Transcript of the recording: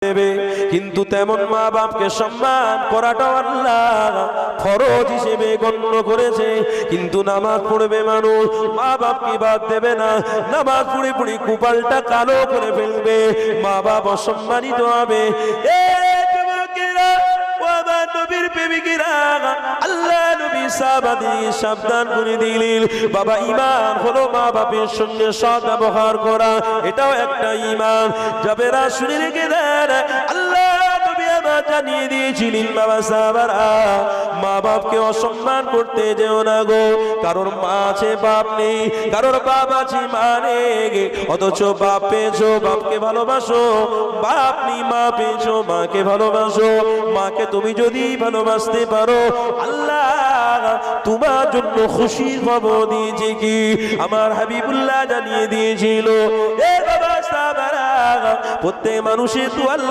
দেবে, কিন্তু তেমন মা বাপকে সম্মান করাটাও আল্লাহ ফরজ হিসেবে গণ্য করেছে। কিন্তু নামাজ পড়বে মানুষ, মা বাপকে বাদ দেবে না, নামাজ পড়ে পড়ে কপালটা কালো করে ফেলবে, মা বাপ অসম্মানিত হবে। আল্লাহ নবী সাহাবাদের সাবধান করে দিলেন, বাবা ঈমান হলো মা বাপের সঙ্গে সৎ ব্যবহার করা, এটাও একটা ঈমান। যাবেরা শুনে রেখে দেন, আল্লাহ নবী আবার জানিয়ে দিয়েছিলেন, বাবা সাহাবারা মা বাপকে অসম্মান করতে যেও না গো। কারোর মা আছে বাপ নেই, কারোর বাপ আছে মা নেই, অথচ বাপ পেয়েছো বাপকে ভালোবাসো, বাপ নেই মা পেয়েছো মাকে ভালোবাসো। মাকে তুমি যদি ভালোবাসতে পারো, আল্লাহ তোমার জন্য খুশি খবর দিয়েছে কি আমার হাবিবুল্লাহ জানিয়ে দিয়েছিল। এ বাবা সাহাবারা, প্রত্যেক মানুষের তো আল্লাহ